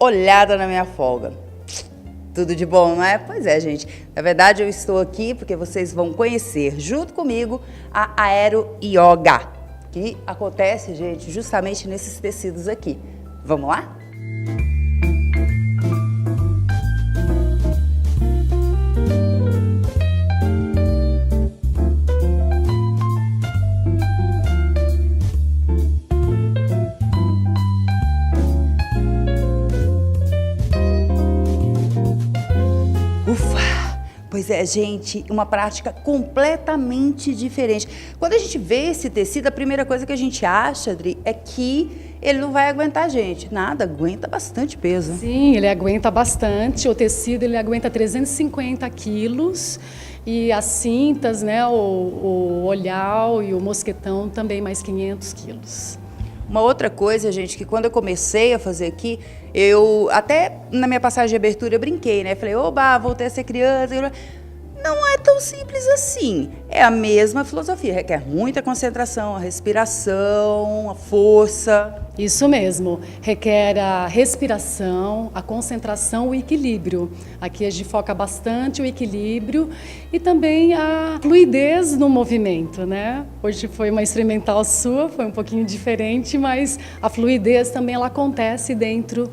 olhada na minha folga. Tudo de bom, não é? Pois é, gente. Na verdade, eu estou aqui porque vocês vão conhecer, junto comigo, a Aero Yoga, que acontece, gente, justamente nesses tecidos aqui. Vamos lá? Pois é, gente, uma prática completamente diferente. Quando a gente vê esse tecido, a primeira coisa que a gente acha, Adri, é que ele não vai aguentar a gente. Nada, aguenta bastante peso. Sim, ele aguenta bastante. O tecido ele aguenta 350 quilos e as cintas, né, o olhau e o mosquetão também mais 500 quilos. Uma outra coisa, gente, que quando eu comecei a fazer aqui, eu até na minha passagem de abertura eu brinquei, né? Falei, oba, voltei a ser criança. Não é tão simples assim. É a mesma filosofia, requer muita concentração, a respiração, a força. Isso mesmo, requer a respiração, a concentração, o equilíbrio. Aqui a gente foca bastante o equilíbrio e também a fluidez no movimento, né? Hoje foi uma experimental sua, foi um pouquinho diferente, mas a fluidez também ela acontece dentro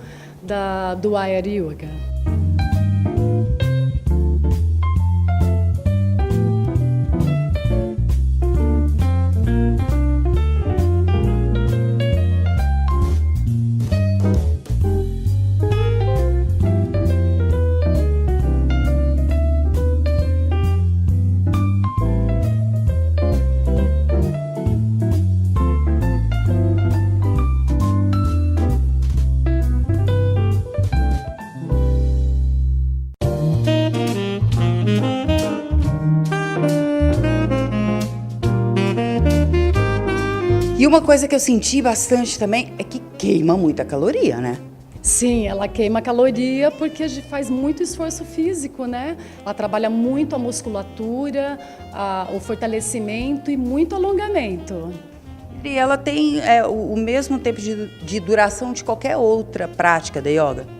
do Aero Yoga. E uma coisa que eu senti bastante também é que queima muita caloria, né? Sim, ela queima caloria porque a gente faz muito esforço físico, né? Ela trabalha muito a musculatura, o fortalecimento e muito alongamento. E ela tem o mesmo tempo de duração de qualquer outra prática da yoga?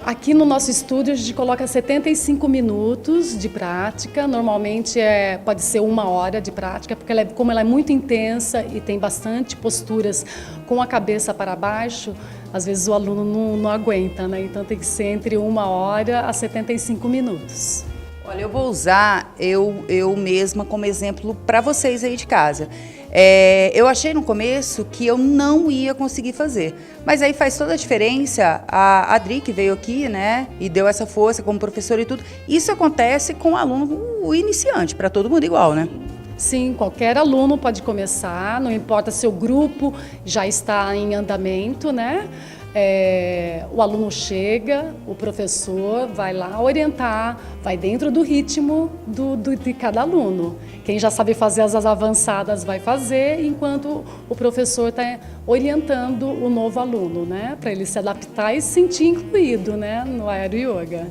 Aqui no nosso estúdio a gente coloca 75 minutos de prática, normalmente pode ser 1 hora de prática, porque como ela é muito intensa e tem bastante posturas com a cabeça para baixo, às vezes o aluno não aguenta, né? Então tem que ser entre 1 hora a 75 minutos. Olha, eu vou usar eu mesma como exemplo para vocês aí de casa. Eu achei no começo que eu não ia conseguir fazer, mas aí faz toda a diferença. A Adri, que veio aqui, né, e deu essa força como professora e tudo, isso acontece com o aluno, o iniciante, para todo mundo igual, né? Sim, qualquer aluno pode começar, não importa se o grupo já está em andamento, né? O aluno chega, o professor vai lá orientar, vai dentro do ritmo de cada aluno. Quem já sabe fazer as avançadas vai fazer, enquanto o professor está orientando o novo aluno, né? Para ele se adaptar e se sentir incluído, né? No Aero Yoga.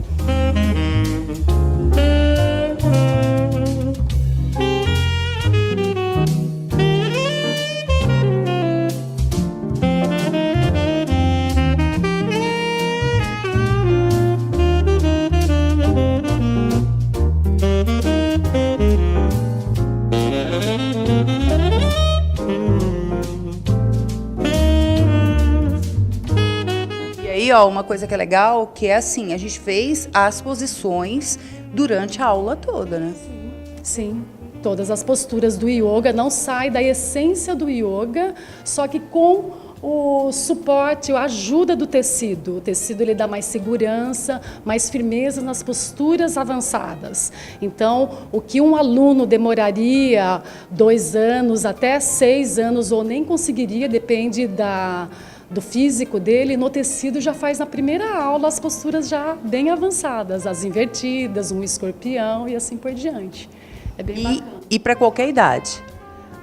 Uma coisa que é legal, que é assim, a gente fez as posições durante a aula toda, né? Sim, todas as posturas do yoga, não sai da essência do yoga, só que com o suporte, a ajuda do tecido. O tecido ele dá mais segurança, mais firmeza nas posturas avançadas. Então, o que um aluno demoraria 2 anos até 6 anos ou nem conseguiria, depende do físico dele, no tecido já faz na primeira aula as posturas já bem avançadas, as invertidas, um escorpião e assim por diante. É bem bacana. E para qualquer idade?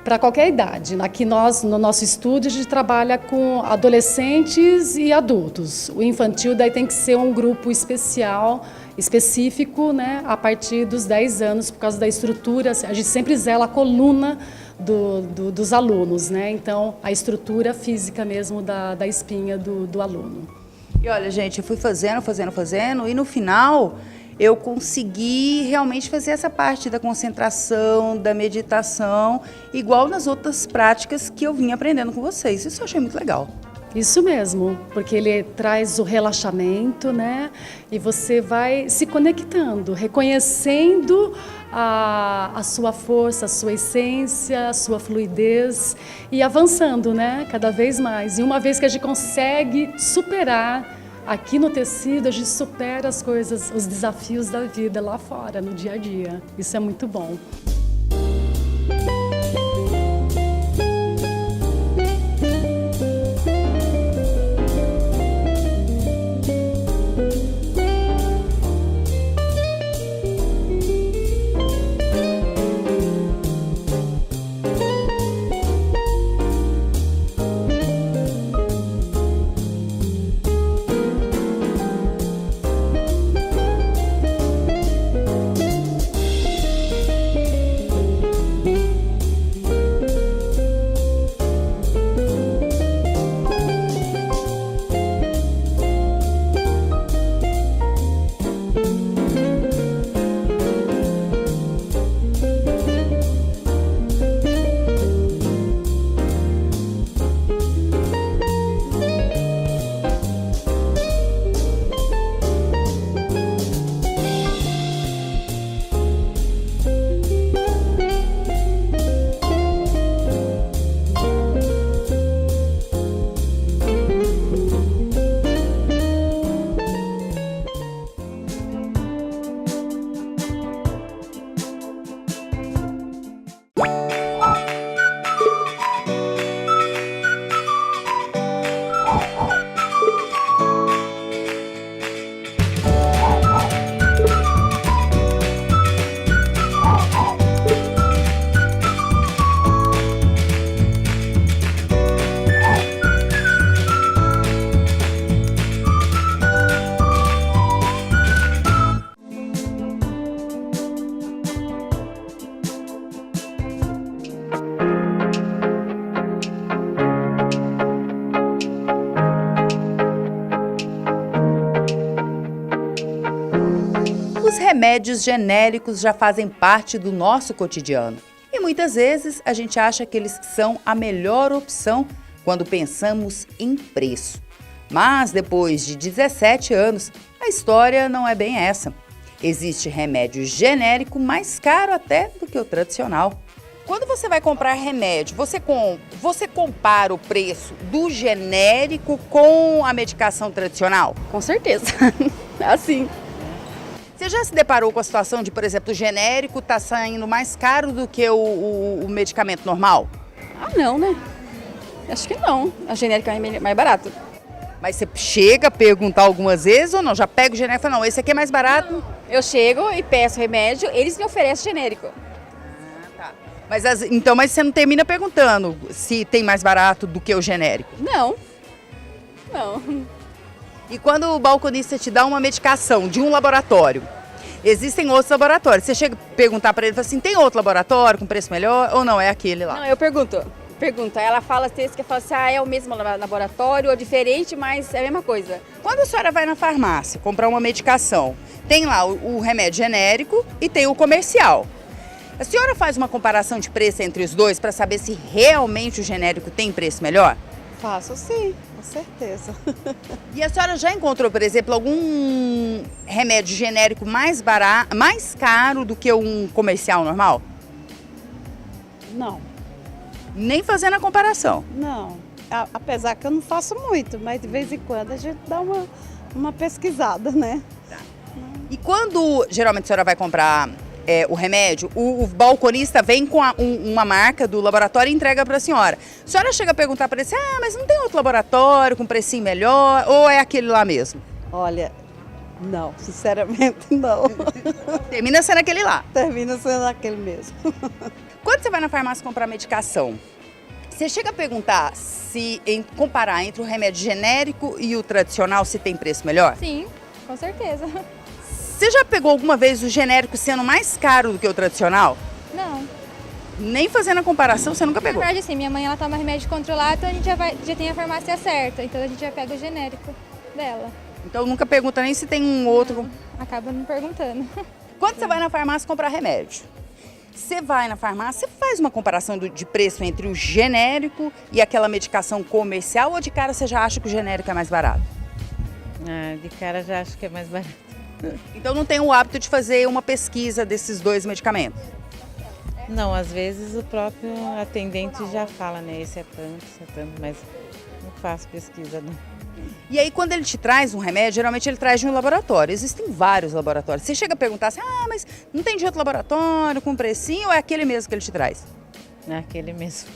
Para qualquer idade. Aqui no nosso estúdio, a gente trabalha com adolescentes e adultos. O infantil daí tem que ser um grupo específico, né, a partir dos 10 anos, por causa da estrutura. A gente sempre zela a coluna dos alunos, né? Então, a estrutura física mesmo da espinha do aluno. E olha, gente, eu fui fazendo, e no final eu consegui realmente fazer essa parte da concentração, da meditação, igual nas outras práticas que eu vim aprendendo com vocês. Isso eu achei muito legal. Isso mesmo, porque ele traz o relaxamento, né? E você vai se conectando, reconhecendo a sua força, a sua essência, a sua fluidez e avançando, né? Cada vez mais. E uma vez que a gente consegue superar aqui no tecido, a gente supera as coisas, os desafios da vida lá fora, no dia a dia. Isso é muito bom. Os remédios genéricos já fazem parte do nosso cotidiano. E muitas vezes a gente acha que eles são a melhor opção quando pensamos em preço. Mas depois de 17 anos, a história não é bem essa. Existe remédio genérico mais caro até do que o tradicional. Quando você vai comprar remédio, você compara o preço do genérico com a medicação tradicional? Com certeza. Assim. Você já se deparou com a situação de, por exemplo, o genérico está saindo mais caro do que o medicamento normal? Ah, não, né? Acho que não. A genérica é mais barata. Mas você chega a perguntar algumas vezes ou não? Já pega o genérico e fala, não, esse aqui é mais barato? Eu chego e peço remédio, eles me oferecem genérico. Tá. Mas você não termina perguntando se tem mais barato do que o genérico? Não. Não. E quando o balconista te dá uma medicação de um laboratório, existem outros laboratórios. Você chega a perguntar para ele, fala assim, tem outro laboratório com preço melhor ou não, é aquele lá? Não, eu pergunto. Ela fala assim, é o mesmo laboratório ou diferente, mas é a mesma coisa. Quando a senhora vai na farmácia comprar uma medicação, tem lá o remédio genérico e tem o comercial. A senhora faz uma comparação de preço entre os dois para saber se realmente o genérico tem preço melhor? Faço sim, com certeza. E a senhora já encontrou, por exemplo, algum remédio genérico mais barato, mais caro do que um comercial normal? Não, Nem fazendo a comparação. não. Apesar que eu não faço muito, mas de vez em quando a gente dá uma pesquisada, né? E quando geralmente a senhora vai comprar o remédio, o balconista vem com uma marca do laboratório e entrega para a senhora. A senhora chega a perguntar para ele assim, mas não tem outro laboratório com precinho melhor ou é aquele lá mesmo? Olha, não, sinceramente não. Termina sendo aquele lá. Termina sendo aquele mesmo. Quando você vai na farmácia comprar medicação, você chega a perguntar se comparar entre o remédio genérico e o tradicional se tem preço melhor? Sim, com certeza. Você já pegou alguma vez o genérico sendo mais caro do que o tradicional? Não. Nem fazendo a comparação, você nunca Na pegou? verdade, assim, minha mãe ela toma remédio controlado, então a gente já tem a farmácia certa, então a gente já pega o genérico. dela. Então nunca pergunta nem se tem um outro. Acaba não perguntando. Quando você vai na farmácia comprar remédio, você vai na farmácia, você faz uma comparação de preço entre o genérico e aquela medicação comercial, ou de cara você já acha que o genérico é mais barato? Ah, de cara já acho que é mais barato. Então não tem o hábito de fazer uma pesquisa desses dois medicamentos? Não, às vezes o próprio atendente já fala, né? Esse é tanto, mas não faço pesquisa, não. E aí, quando ele te traz um remédio, geralmente ele traz de um laboratório. Existem vários laboratórios. Você chega a perguntar assim, mas não tem de outro laboratório, com precinho, ou é aquele mesmo que ele te traz? É aquele mesmo.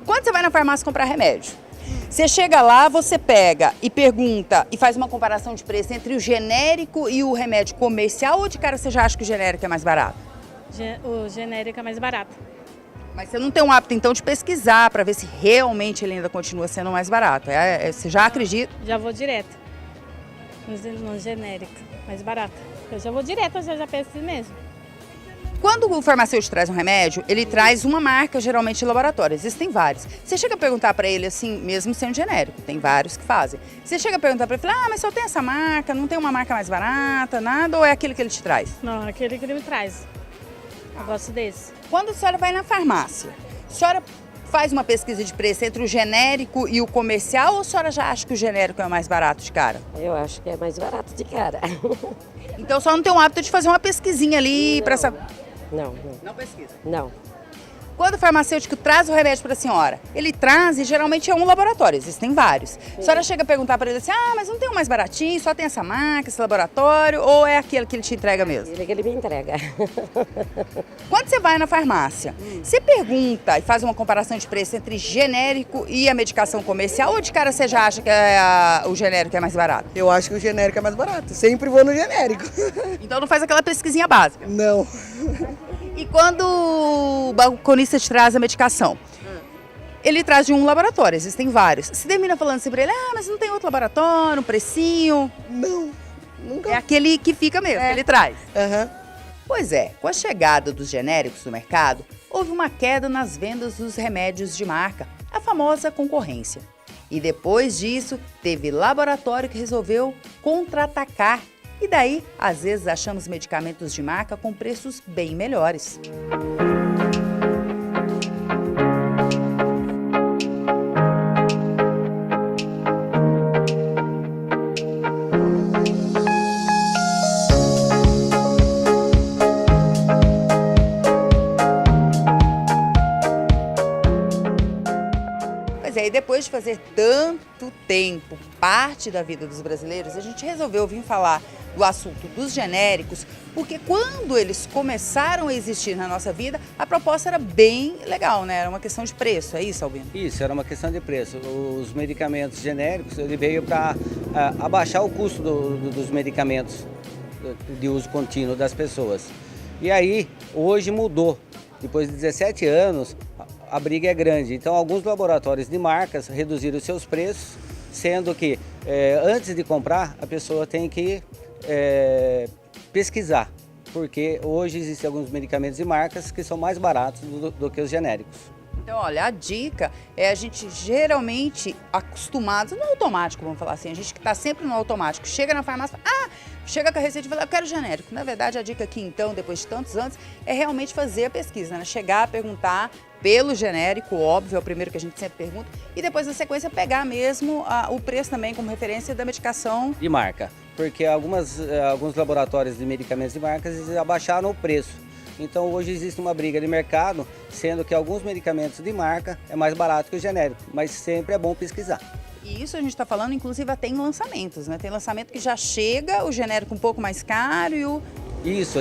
Quando você vai na farmácia comprar remédio, você chega lá, você pega e pergunta e faz uma comparação de preço entre o genérico e o remédio comercial, ou de cara você já acha que o genérico é mais barato? O genérico é mais barato. Mas você não tem um hábito, então, de pesquisar para ver se realmente ele ainda continua sendo mais barato. Você já acredita? Já vou direto no genérico, mais barato. Eu já vou direto, eu já penso assim mesmo. Quando o farmacêutico traz um remédio, ele traz uma marca, geralmente de laboratório. Existem vários. Você chega a perguntar para ele assim, mesmo sendo genérico, tem vários que fazem. Você chega a perguntar para ele, mas só tem essa marca, não tem uma marca mais barata, nada, ou é aquele que ele te traz? Não, aquele que ele me traz. Eu gosto desse. Quando a senhora vai na farmácia, a senhora faz uma pesquisa de preço entre o genérico e o comercial, ou a senhora já acha que o genérico é o mais barato de cara? Eu acho que é mais barato de cara. Então só não tem o hábito de fazer uma pesquisinha ali para saber. Não. Não pesquisa? Não. Quando o farmacêutico traz o remédio para a senhora, ele traz e geralmente é um laboratório, existem vários. Sim. A senhora chega a perguntar para ele assim, mas não tem um mais baratinho, só tem essa marca, esse laboratório, ou é aquele que ele te entrega mesmo? Ele que ele me entrega. Quando você vai na farmácia, você pergunta e faz uma comparação de preço entre genérico e a medicação comercial, ou de cara você já acha que o genérico é mais barato? Eu acho que o genérico é mais barato, sempre vou no genérico. Então não faz aquela pesquisinha básica? Não. E quando o balconista te traz a medicação, ele traz de um laboratório, existem vários. Você termina falando assim pra ele, mas não tem outro laboratório, um precinho? Não, nunca. É aquele que fica mesmo, que ele traz. Aham. Pois é, com a chegada dos genéricos no mercado, houve uma queda nas vendas dos remédios de marca, a famosa concorrência. E depois disso, teve laboratório que resolveu contra-atacar. E daí, às vezes, achamos medicamentos de marca com preços bem melhores. Pois é, e depois de fazer tanto tempo parte da vida dos brasileiros, a gente resolveu vir falar do assunto dos genéricos, porque quando eles começaram a existir na nossa vida, a proposta era bem legal, né? Era uma questão de preço, é isso, Albino? Isso, era uma questão de preço. Os medicamentos genéricos, ele veio para abaixar o custo dos medicamentos de uso contínuo das pessoas. E aí, hoje mudou. Depois de 17 anos, a briga é grande. Então, alguns laboratórios de marcas reduziram os seus preços, sendo que antes de comprar, a pessoa tem que pesquisar, porque hoje existem alguns medicamentos e marcas que são mais baratos do que os genéricos. Então, olha, a dica é a gente geralmente acostumado, no automático, vamos falar assim, a gente que está sempre no automático, chega na farmácia, chega com a receita e fala, eu quero genérico. Na verdade, a dica aqui, então, depois de tantos anos, é realmente fazer a pesquisa, né? Chegar a perguntar pelo genérico, óbvio, é o primeiro que a gente sempre pergunta, e depois, na sequência, pegar mesmo o preço também como referência da medicação. De marca, porque alguns laboratórios de medicamentos de marcas abaixaram o preço. Então hoje existe uma briga de mercado, sendo que alguns medicamentos de marca é mais barato que o genérico, mas sempre é bom pesquisar. E isso a gente está falando, inclusive, até em lançamentos, né? Tem lançamento que já chega, o genérico um pouco mais caro e o... Isso,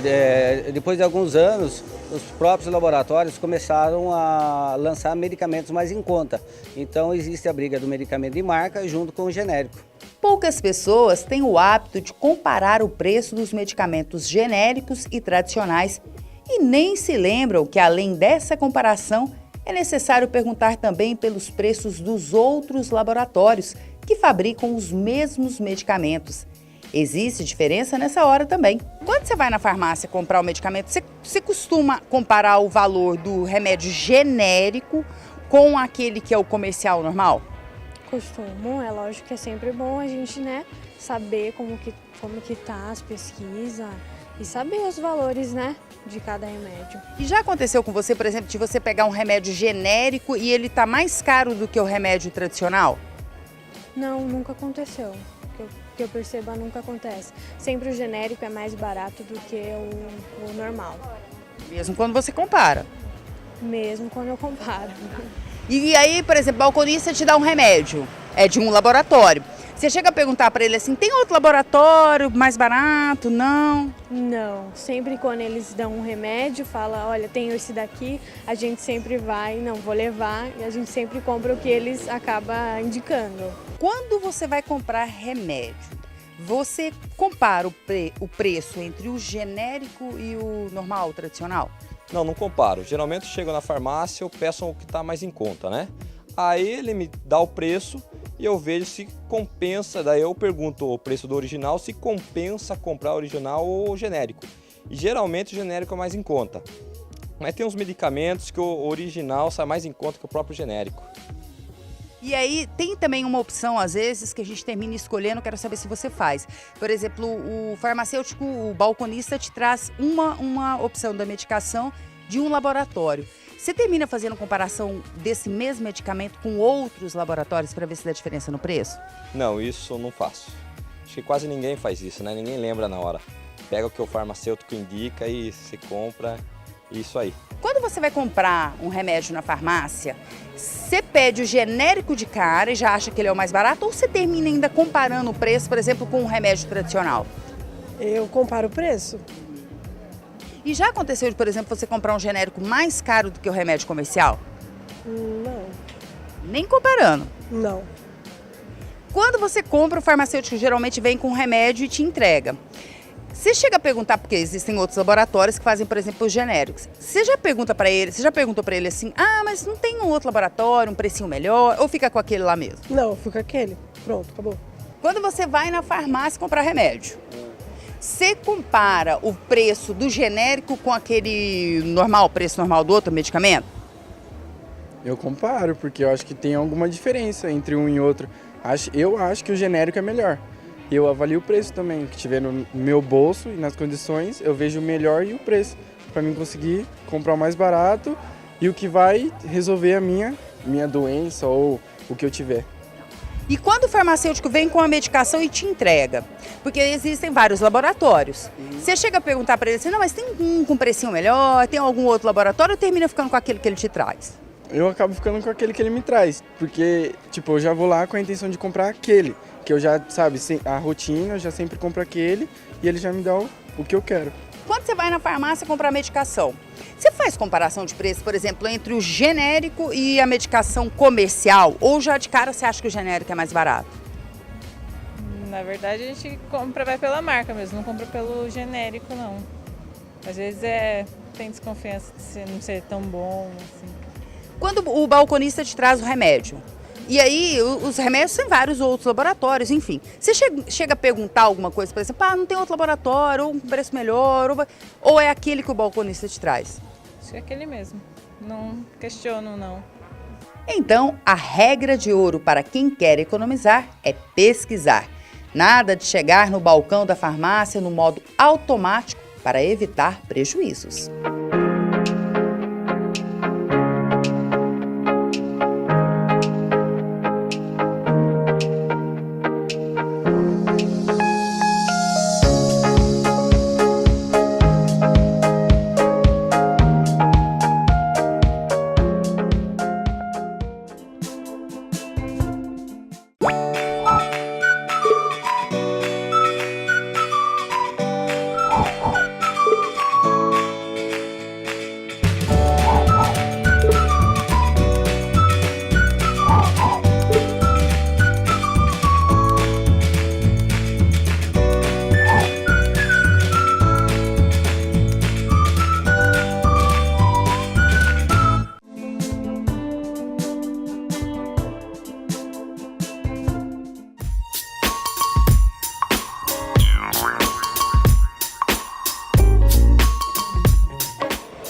depois de alguns anos, os próprios laboratórios começaram a lançar medicamentos mais em conta. Então existe a briga do medicamento de marca junto com o genérico. Poucas pessoas têm o hábito de comparar o preço dos medicamentos genéricos e tradicionais e nem se lembram que, além dessa comparação, é necessário perguntar também pelos preços dos outros laboratórios que fabricam os mesmos medicamentos. Existe diferença nessa hora também. Quando você vai na farmácia comprar o medicamento, você costuma comparar o valor do remédio genérico com aquele que é o comercial normal? costumo, é lógico que é sempre bom a gente, né, saber como que tá as pesquisas e saber os valores, né, de cada remédio. E já aconteceu com você, por exemplo, de você pegar um remédio genérico e ele tá mais caro do que o remédio tradicional? Não, nunca aconteceu. Que eu perceba, nunca acontece. Sempre o genérico é mais barato do que o normal. Mesmo quando você compara. Mesmo quando eu comparo. E aí, por exemplo, o balconista te dá um remédio, é de um laboratório. Você chega a perguntar para ele assim, tem outro laboratório mais barato? Não? Não, sempre quando eles dão um remédio, fala, olha, tem esse daqui, a gente sempre vai, não, vou levar, e a gente sempre compra o que eles acabam indicando. Quando você vai comprar remédio, você compara o preço entre o genérico e o normal, o tradicional? Não comparo. Geralmente eu chego na farmácia, eu peço o que está mais em conta, né? Aí ele me dá o preço e eu vejo se compensa, daí eu pergunto o preço do original, se compensa comprar o original ou o genérico. E geralmente o genérico é mais em conta. Mas tem uns medicamentos que o original sai mais em conta que o próprio genérico. E aí tem também uma opção, às vezes, que a gente termina escolhendo, quero saber se você faz. Por exemplo, o farmacêutico, o balconista te traz uma opção da medicação de um laboratório. Você termina fazendo comparação desse mesmo medicamento com outros laboratórios para ver se dá diferença no preço? Não, isso eu não faço. Acho que quase ninguém faz isso, né? Ninguém lembra na hora. Pega o que o farmacêutico indica e se compra, isso aí. Quando você vai comprar um remédio na farmácia, você pede o genérico de cara e já acha que ele é o mais barato, ou você termina ainda comparando o preço, por exemplo, com um remédio tradicional? Eu comparo o preço. E já aconteceu de, por exemplo, você comprar um genérico mais caro do que o remédio comercial? Não. Nem comparando. Não. Quando você compra, o farmacêutico geralmente vem com um remédio e te entrega. Você chega a perguntar, porque existem outros laboratórios que fazem, por exemplo, os genéricos. Você já perguntou para ele assim, mas não tem um outro laboratório, um precinho melhor, ou fica com aquele lá mesmo? Não, fica aquele. Pronto, acabou. Quando você vai na farmácia comprar remédio, você compara o preço do genérico com aquele normal, preço normal do outro medicamento? Eu comparo, porque eu acho que tem alguma diferença entre um e outro. Eu acho que o genérico é melhor. Eu avalio o preço também, que tiver no meu bolso e nas condições, eu vejo o melhor e o preço, para mim conseguir comprar o mais barato e o que vai resolver a minha doença ou o que eu tiver. E quando o farmacêutico vem com a medicação e te entrega, porque existem vários laboratórios, você chega a perguntar para ele assim, não, mas tem um com precinho melhor, tem algum outro laboratório, ou termina ficando com aquele que ele te traz? Eu acabo ficando com aquele que ele me traz, porque eu já vou lá com a intenção de comprar aquele, que eu já, a rotina, eu já sempre compro aquele e ele já me dá o que eu quero. Quando você vai na farmácia comprar medicação, você faz comparação de preço, por exemplo, entre o genérico e a medicação comercial? Ou já de cara você acha que o genérico é mais barato? Na verdade, a gente vai pela marca mesmo, não compra pelo genérico, não. Às vezes tem desconfiança de não ser tão bom, assim. Quando o balconista te traz o remédio, e aí os remédios tem vários outros laboratórios, enfim. Você chega a perguntar alguma coisa, por exemplo, não tem outro laboratório, ou um preço melhor, ou é aquele que o balconista te traz? Acho que é aquele mesmo, não questiono não. Então, a regra de ouro para quem quer economizar é pesquisar. Nada de chegar no balcão da farmácia no modo automático para evitar prejuízos.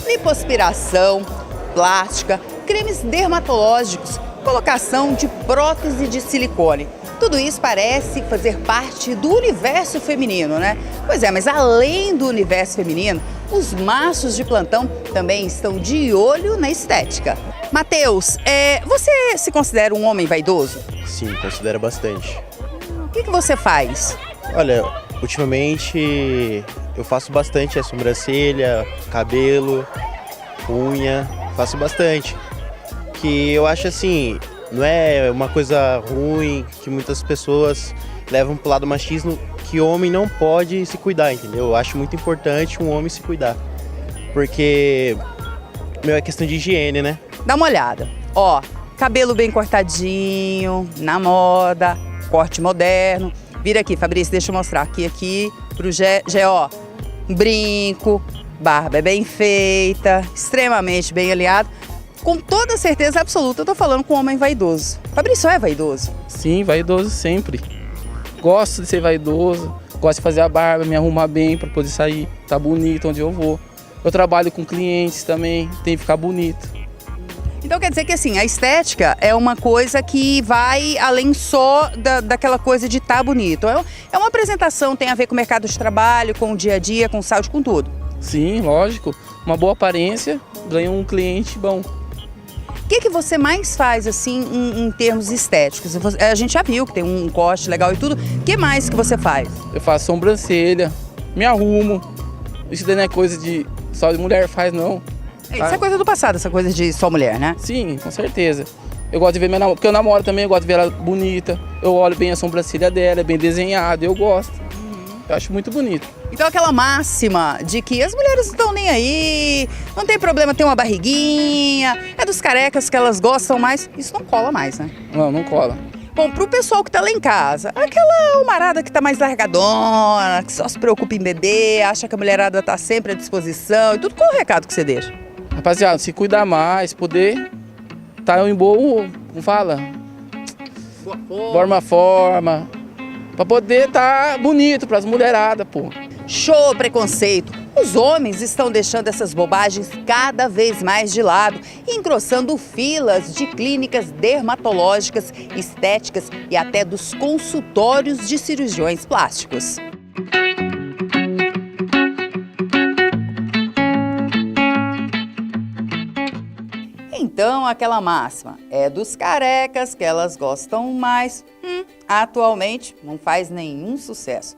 Lipoaspiração, plástica, cremes dermatológicos, colocação de prótese de silicone. Tudo isso parece fazer parte do universo feminino, né? Pois é, mas além do universo feminino, os machos de plantão também estão de olho na estética. Matheus, você se considera um homem vaidoso? Sim, considero bastante. O que você faz? Olha, ultimamente eu faço bastante a sobrancelha, cabelo, unha, faço bastante. Que eu acho assim, não é uma coisa ruim que muitas pessoas levam pro lado machismo, que homem não pode se cuidar, entendeu? Eu acho muito importante um homem se cuidar. Porque, é questão de higiene, né? Dá uma olhada. Ó, cabelo bem cortadinho, na moda, corte moderno. Vira aqui, Fabrício, deixa eu mostrar aqui pro Gé, ó, brinco, barba é bem feita, extremamente bem alinhado. Com toda certeza absoluta, eu tô falando com um homem vaidoso. Fabrício é vaidoso? Sim, vaidoso sempre. Gosto de ser vaidoso, gosto de fazer a barba, me arrumar bem para poder sair, tá bonito onde eu vou. Eu trabalho com clientes também, tem que ficar bonito. Então quer dizer que assim, a estética é uma coisa que vai além só daquela coisa de estar bonito. É uma apresentação, tem a ver com o mercado de trabalho, com o dia a dia, com saúde, com tudo. Sim, lógico. Uma boa aparência, ganha um cliente bom. O que você mais faz assim em termos estéticos? A gente já viu que tem um corte legal e tudo. O que mais que você faz? Eu faço sobrancelha, me arrumo. Isso daí não é coisa de só de mulher faz, não. Isso é coisa do passado, essa coisa de só mulher, né? Sim, com certeza. Eu gosto de ver minha namorada, porque eu namoro também, eu gosto de ver ela bonita. Eu olho bem a sobrancelha dela, é bem desenhada, eu gosto. Eu acho muito bonito. Então aquela máxima de que as mulheres não estão nem aí, não tem problema ter uma barriguinha, é dos carecas que elas gostam mais, isso não cola mais, né? Não cola. Bom, pro pessoal que tá lá em casa, aquela humarada que tá mais largadona, que só se preocupa em beber, acha que a mulherada tá sempre à disposição e tudo, qual é o recado que você deixa? Rapaziada, se cuidar mais, poder tá em boa, como fala? Boa forma. Pra poder tá bonito pras mulheradas, pô. Show preconceito! Os homens estão deixando essas bobagens cada vez mais de lado e engrossando filas de clínicas dermatológicas, estéticas e até dos consultórios de cirurgiões plásticos. Então, aquela máxima é dos carecas que elas gostam mais. Atualmente não faz nenhum sucesso.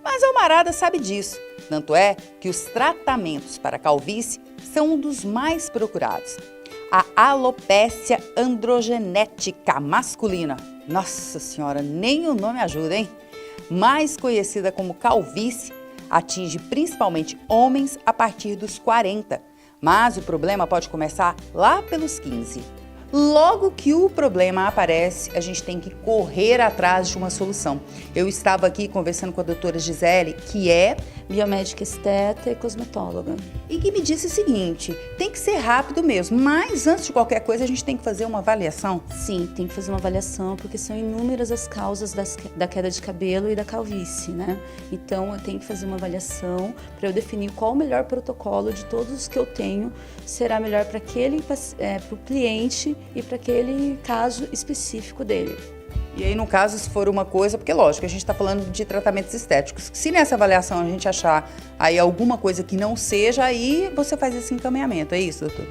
Mas a humarada sabe disso. Tanto é que os tratamentos para calvície são um dos mais procurados. A alopécia androgenética masculina. Nossa senhora, nem o nome ajuda, hein? Mais conhecida como calvície, atinge principalmente homens a partir dos 40. Mas o problema pode começar lá pelos 15. Logo que o problema aparece, a gente tem que correr atrás de uma solução. Eu estava aqui conversando com a doutora Gisele, que é biomédica esteta e cosmetóloga. E que me disse o seguinte, tem que ser rápido mesmo, mas antes de qualquer coisa a gente tem que fazer uma avaliação. Sim, tem que fazer uma avaliação, porque são inúmeras as causas da queda de cabelo e da calvície, né? Então eu tenho que fazer uma avaliação para eu definir qual o melhor protocolo de todos os que eu tenho será melhor para o cliente e para aquele caso específico dele. E aí, no caso, se for uma coisa, porque lógico, a gente está falando de tratamentos estéticos. Se nessa avaliação a gente achar aí alguma coisa que não seja, aí você faz esse encaminhamento, é isso, doutor?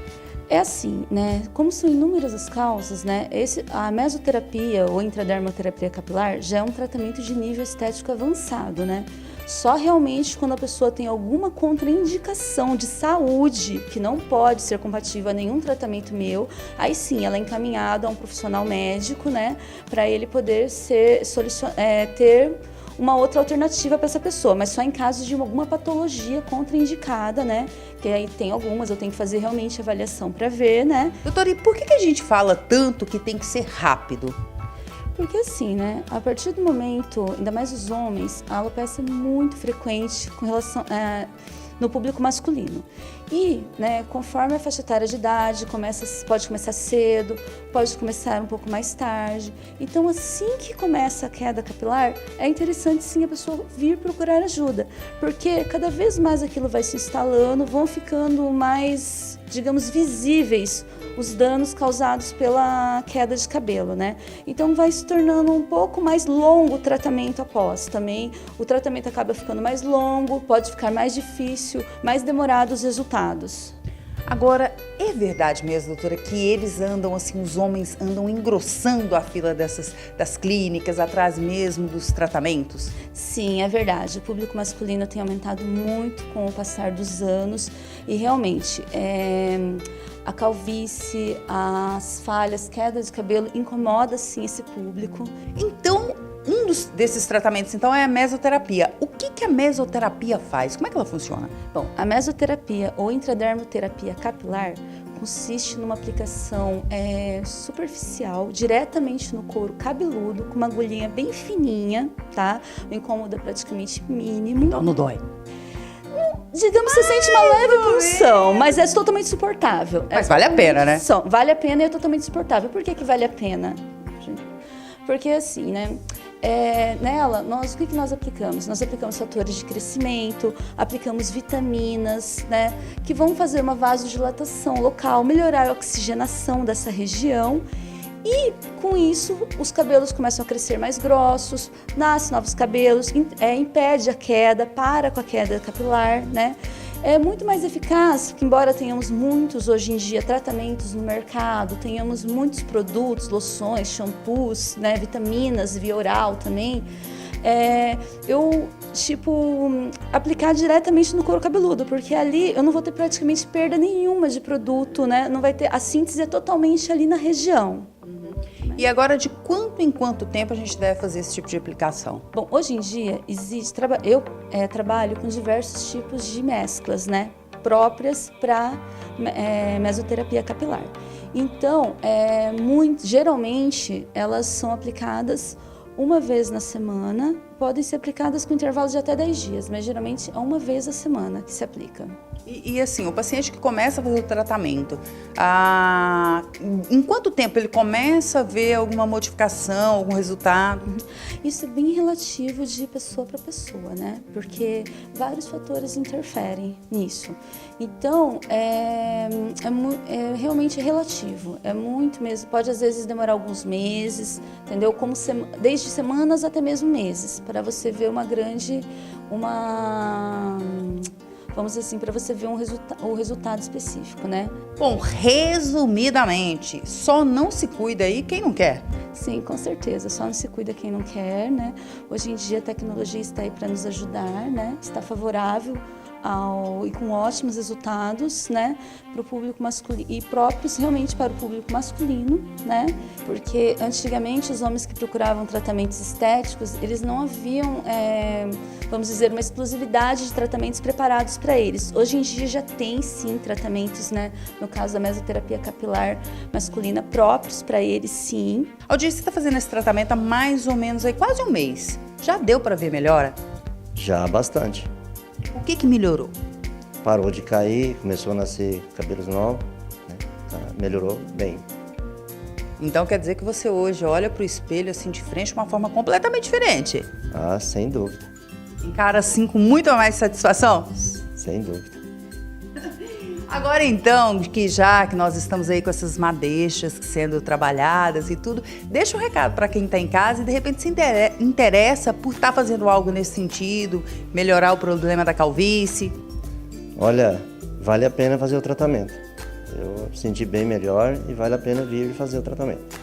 É assim, né? Como são inúmeras as causas, né? A mesoterapia ou intradermoterapia capilar já é um tratamento de nível estético avançado, né? Só realmente quando a pessoa tem alguma contraindicação de saúde que não pode ser compatível a nenhum tratamento meu, aí sim ela é encaminhada a um profissional médico, né? Para ele poder ter uma outra alternativa para essa pessoa, mas só em caso de alguma patologia contraindicada, né? Que aí tem algumas, eu tenho que fazer realmente avaliação para ver, né? Doutora, e por que a gente fala tanto que tem que ser rápido? Porque assim, né, a partir do momento, ainda mais os homens, a alopecia é muito frequente com relação no público masculino. E, né, conforme a faixa etária de idade, pode começar cedo, pode começar um pouco mais tarde. Então, assim que começa a queda capilar, é interessante sim a pessoa vir procurar ajuda, porque cada vez mais aquilo vai se instalando, vão ficando mais, digamos, visíveis os danos causados pela queda de cabelo, né? Então vai se tornando um pouco mais longo o tratamento após. Também o tratamento acaba ficando mais longo, pode ficar mais difícil, mais demorado os resultados. Agora, é verdade mesmo, doutora, que eles andam assim, os homens andam engrossando a fila das clínicas, atrás mesmo dos tratamentos? Sim, é verdade. O público masculino tem aumentado muito com o passar dos anos e realmente a calvície, as falhas, queda de cabelo incomoda sim esse público. Então, desses tratamentos, então, é a mesoterapia. O que a mesoterapia faz? Como é que ela funciona? Bom, a mesoterapia ou intradermoterapia capilar consiste numa aplicação superficial, diretamente no couro cabeludo, com uma agulhinha bem fininha, tá? O incômodo é praticamente mínimo. Então não dói. Digamos que você sente uma leve punção, mas é totalmente suportável. Mas vale a pena, né? Vale a pena e é totalmente suportável. Por que vale a pena? Porque assim, né? Nela, o que nós aplicamos? Nós aplicamos fatores de crescimento, aplicamos vitaminas, né? Que vão fazer uma vasodilatação local, melhorar a oxigenação dessa região. E com isso, os cabelos começam a crescer mais grossos, nascem novos cabelos, impede a queda, para com a queda capilar, né? É muito mais eficaz, que embora tenhamos muitos hoje em dia tratamentos no mercado, tenhamos muitos produtos, loções, shampoos, né, vitaminas, via oral também, aplicar diretamente no couro cabeludo, porque ali eu não vou ter praticamente perda nenhuma de produto, né? Não vai ter, a síntese é totalmente ali na região. E agora, de quanto em quanto tempo a gente deve fazer esse tipo de aplicação? Bom, hoje em dia eu trabalho com diversos tipos de mesclas, né, próprias para mesoterapia capilar. Então, geralmente elas são aplicadas uma vez na semana, podem ser aplicadas com intervalos de até 10 dias, mas geralmente é uma vez a semana que se aplica. E assim, o paciente que começa a fazer o tratamento, em quanto tempo ele começa a ver alguma modificação, algum resultado? Isso é bem relativo de pessoa para pessoa, né? Porque vários fatores interferem nisso. Então, é realmente relativo, é muito mesmo. Pode às vezes demorar alguns meses, entendeu? Desde semanas até mesmo meses, para você ver vamos dizer assim, para você ver o resultado específico, né? Bom, resumidamente, só não se cuida aí quem não quer. Sim, com certeza, só não se cuida quem não quer, né? Hoje em dia a tecnologia está aí para nos ajudar, né? Está favorável e com ótimos resultados, né, para o público masculino e próprios realmente para o público masculino, né, porque antigamente os homens que procuravam tratamentos estéticos, eles não haviam, vamos dizer, uma exclusividade de tratamentos preparados para eles. Hoje em dia já tem sim tratamentos, né, no caso da mesoterapia capilar masculina, próprios para eles, sim. Aldir, você está fazendo esse tratamento há mais ou menos aí quase um mês. Já deu para ver melhora? Já, bastante. O que melhorou? Parou de cair, começou a nascer cabelos novos, né? Melhorou bem. Então quer dizer que você hoje olha para o espelho assim de frente de uma forma completamente diferente? Ah, sem dúvida. Encara assim com muito mais satisfação? Sem dúvida. Agora então, que nós estamos aí com essas madeixas sendo trabalhadas e tudo, deixa um recado para quem está em casa e de repente se interessa por estar fazendo algo nesse sentido, melhorar o problema da calvície. Olha, vale a pena fazer o tratamento. Eu senti bem melhor e vale a pena vir fazer o tratamento.